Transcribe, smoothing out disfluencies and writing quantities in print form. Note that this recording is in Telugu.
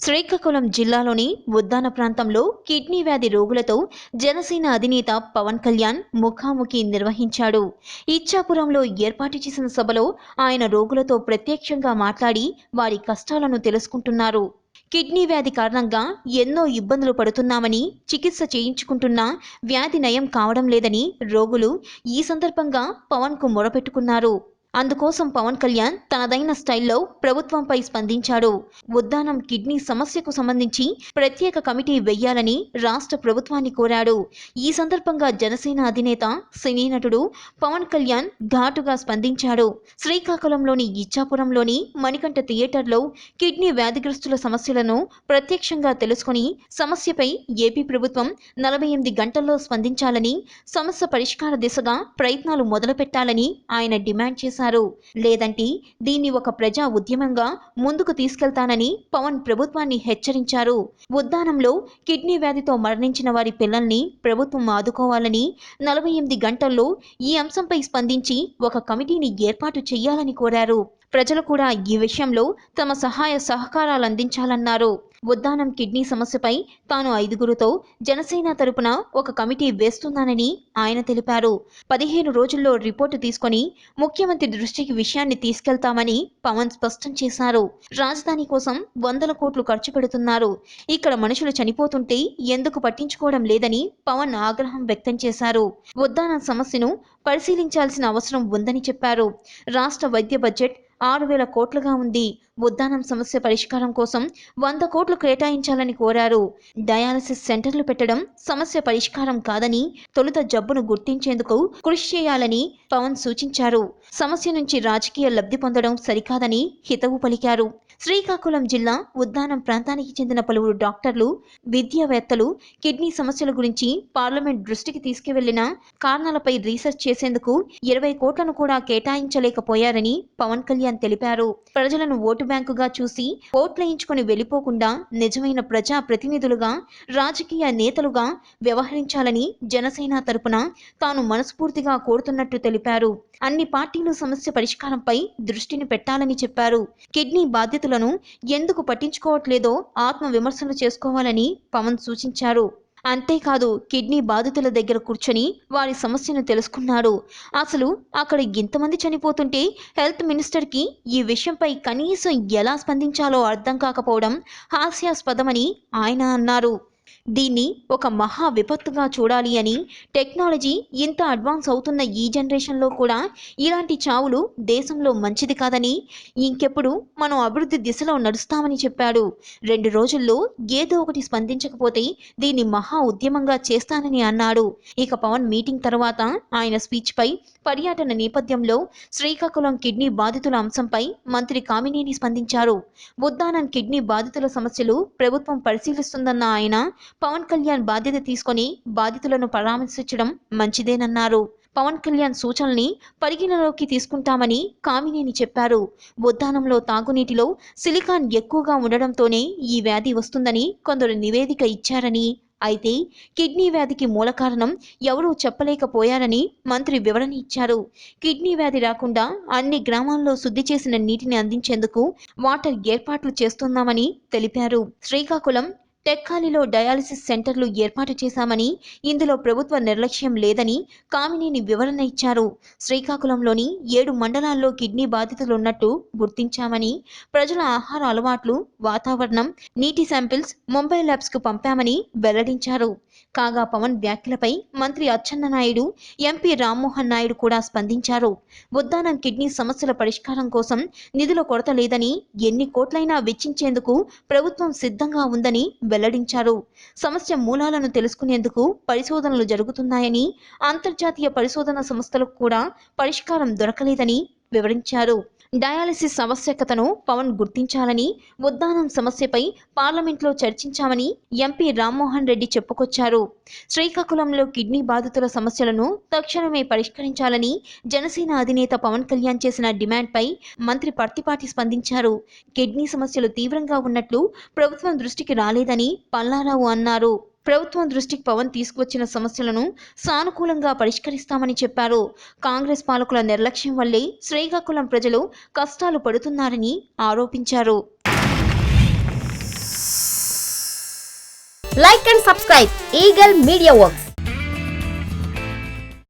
శ్రీకాకుళం జిల్లాలోని ఉద్దాన ప్రాంతంలో కిడ్నీ వ్యాధి రోగులతో జనసేన అధినేత పవన్ కళ్యాణ్ ముఖాముఖి నిర్వహించాడు. ఇచ్చాపురంలో ఏర్పాటు చేసిన సభలో ఆయన రోగులతో ప్రత్యక్షంగా మాట్లాడి వారి కష్టాలను తెలుసుకుంటున్నారు. కిడ్నీ వ్యాధి కారణంగా ఎన్నో ఇబ్బందులు పడుతున్నామని, చికిత్స చేయించుకుంటున్నా వ్యాధి నయం కావడం లేదని రోగులు ఈ సందర్భంగా పవన్కు మొరపెట్టుకున్నారు. అందుకోసం పవన్ కళ్యాణ్ తనదైన స్టైల్లో ప్రభుత్వంపై స్పందించాడు. ఉద్దానం కిడ్నీ సమస్యకు సంబంధించి ప్రత్యేక కమిటీ వేయాలని రాష్ట్ర ప్రభుత్వాన్ని కోరాడు. ఈ సందర్భంగా జనసేన అధినేత సినీ నటుడు పవన్ కళ్యాణ్ ఘాటుగా స్పందించాడు. శ్రీకాకుళంలోని ఇచ్చాపురంలోని మణికంఠ థియేటర్లో కిడ్నీ వ్యాధిగ్రస్తుల సమస్యలను ప్రత్యక్షంగా తెలుసుకుని సమస్యపై ఏపీ ప్రభుత్వం 48 గంటల్లో స్పందించాలని, సమస్య పరిష్కార దిశగా ప్రయత్నాలు మొదలుపెట్టాలని ఆయన డిమాండ్ చేశారు. లేదంటే దీన్ని ఒక ప్రజా ఉద్యమంగా ముందుకు తీసుకెళ్తానని పవన్ ప్రభుత్వాన్ని హెచ్చరించారు. ఉద్దానంలో కిడ్నీ వ్యాధితో మరణించిన వారి పిల్లల్ని ప్రభుత్వం ఆదుకోవాలని, 48 గంటల్లో ఈ అంశంపై స్పందించి ఒక కమిటీని ఏర్పాటు చేయాలని కోరారు. ప్రజలు కూడా ఈ విషయంలో తమ సహాయ సహకారాలు అందించాలన్నారు. ఉద్దానం కిడ్నీ సమస్యపై తాను 5గురితో జనసేన తరపున ఒక కమిటీ వేస్తున్నానని ఆయన తెలిపారు. 15 రోజుల్లో రిపోర్టు తీసుకొని ముఖ్యమంత్రి దృష్టికి విషయాన్ని తీసుకెళ్తామని పవన్ స్పష్టం చేశారు. రాజధాని కోసం వందల కోట్లు ఖర్చు పెడుతున్నారు. ఇక్కడ మనుషులు చనిపోతుంటే ఎందుకు పట్టించుకోవడం లేదని పవన్ ఆగ్రహం వ్యక్తం చేశారు. ఉద్దానం సమస్యను పరిశీలించాల్సిన అవసరం ఉందని చెప్పారు. రాష్ట్ర వైద్య బడ్జెట్ 6,000 కోట్లుగా ఉంది. ఉద్దానం సమస్య పరిష్కారం కోసం 100 కోట్లు కేటాయించాలని కోరారు. డయాలసిస్ సెంటర్లు పెట్టడం సమస్య పరిష్కారం కాదని, తొలుత జబ్బును గుర్తించేందుకు కృషి చేయాలని పవన్ సూచించారు. సమస్య నుంచి రాజకీయ లబ్ధి పొందడం సరికాదని హితవు పలికారు. శ్రీకాకుళం జిల్లా ఉద్దానం ప్రాంతానికి చెందిన పలువురు డాక్టర్లు, విద్యావేత్తలు కిడ్నీ సమస్యల గురించి పార్లమెంట్ దృష్టికి తీసుకువెళ్లిన కారణాలపై రీసెర్చ్ చేసేందుకు 20 కోట్లను కూడా కేటాయించలేకపోయారని పవన్ కళ్యాణ్ తెలిపారు. ప్రజలను ఓటు బ్యాంకుగా చూసి ఓట్లేయించుకొని వెళ్లిపోకుండా నిజమైన ప్రజా ప్రతినిధులుగా, రాజకీయ నేతలుగా వ్యవహరించాలని జనసేన తరపున తాను మనస్ఫూర్తిగా కోరుతున్నట్టు తెలిపారు. అన్ని పార్టీలు సమస్య పరిష్కారంపై దృష్టిని పెట్టాలని చెప్పారు. కిడ్నీ బాధ్యతలను ఎందుకు పట్టించుకోవట్లేదో ఆత్మ విమర్శలు చేసుకోవాలని పవన్ సూచించారు. అంతేకాదు, కిడ్నీ బాధితుల దగ్గర కూర్చొని వారి సమస్యను తెలుసుకున్నారు. అసలు అక్కడ ఇంతమంది చనిపోతుంటే హెల్త్ మినిస్టర్కి ఈ విషయంపై కనీసం ఎలా స్పందించాలో అర్థం కాకపోవడం హాస్యాస్పదమని ఆయన అన్నారు. దీన్ని ఒక మహా విపత్తుగా చూడాలి అని, టెక్నాలజీ ఇంత అడ్వాన్స్ అవుతున్న ఈ జనరేషన్లో కూడా ఇలాంటి చావులు దేశంలో మంచిది కాదని, ఇంకెప్పుడు మనం అభివృద్ధి దిశలో నడుస్తామని చెప్పాడు. 2 రోజుల్లో ఏదో ఒకటి స్పందించకపోతే దీన్ని మహా ఉద్యమంగా చేస్తానని అన్నాడు. ఇక పవన్ మీటింగ్ తర్వాత ఆయన స్పీచ్పై పర్యటన నేపథ్యంలో శ్రీకాకుళం కిడ్నీ బాధితుల అంశంపై మంత్రి కామినేని స్పందించారు. ఉద్దానం కిడ్నీ బాధితుల సమస్యలు ప్రభుత్వం పరిశీలిస్తుందన్న ఆయన పవన్ కళ్యాణ్ బాధ్యత తీసుకొని బాధితులను పరామర్శించడం మంచిదేనన్నారు. పవన్ కళ్యాణ్ సూచనల్ని పరిగణలోకి తీసుకుంటామని కామినేని చెప్పారు. ఉద్దానంలో తాగునీటిలో సిలికాన్ ఎక్కువగా ఉండడంతోనే ఈ వ్యాధి వస్తుందని కొందరు నివేదిక ఇచ్చారని, అయితే కిడ్నీ వ్యాధికి మూల కారణం ఎవరూ చెప్పలేకపోయారని మంత్రి వివరణ ఇచ్చారు. కిడ్నీ వ్యాధి రాకుండా అన్ని గ్రామాల్లో శుద్ధి చేసిన నీటిని అందించేందుకు వాటర్ ఏర్పాట్లు చేస్తున్నామని తెలిపారు. శ్రీకాకుళం టెక్కాలిలో డయాలసిస్ సెంటర్లు ఏర్పాటు చేశామని, ఇందులో ప్రభుత్వ నిర్లక్ష్యం లేదని కామినేని వివరణ ఇచ్చారు. శ్రీకాకుళంలోని 7 మండలాల్లో కిడ్నీ బాధితులున్నట్టు గుర్తించామని, ప్రజల ఆహార అలవాట్లు, వాతావరణం, నీటి శాంపిల్స్ ముంబై ల్యాబ్స్కు పంపామని వెల్లడించారు. కాగా పవన్ వ్యాఖ్యలపై మంత్రి అచ్చెన్నాయుడు, ఎంపీ రామ్మోహన్ నాయుడు కూడా స్పందించారు. ఉద్దానం కిడ్నీ సమస్యల పరిష్కారం కోసం నిధుల కొరత లేదని, ఎన్ని కోట్లైనా వెచ్చించేందుకు ప్రభుత్వం సిద్ధంగా ఉందని వెల్లడించారు. సమస్య మూలాలను తెలుసుకునేందుకు పరిశోధనలు జరుగుతున్నాయని, అంతర్జాతీయ పరిశోధన సంస్థలకు కూడా పరిష్కారం దొరకలేదని వివరించారు. డయాలసిస్ ఆవశ్యకతను పవన్ గుర్తించాలని, ఉద్దానం సమస్యపై పార్లమెంట్లో చర్చించామని ఎంపీ రామ్మోహన్ రెడ్డి చెప్పుకొచ్చారు. శ్రీకాకుళంలో కిడ్నీ బాధితుల సమస్యలను తక్షణమే పరిష్కరించాలని జనసేన అధినేత పవన్ కళ్యాణ్ చేసిన డిమాండ్పై మంత్రి పర్తిపాటి స్పందించారు. కిడ్నీ సమస్యలు తీవ్రంగా ఉన్నట్లు ప్రభుత్వం దృష్టికి రాలేదని పల్లారావు అన్నారు. ప్రభుత్వం దృష్టికి పవన్ తీసుకువచ్చిన సమస్యలను సానుకూలంగా పరిష్కరిస్తామని చెప్పారు. కాంగ్రెస్ పాలకుల నిర్లక్ష్యం వల్లే శ్రీకాకుళం ప్రజలు కష్టాలు పడుతున్నారని ఆరోపించారు. Like and subscribe Eagle Media Works.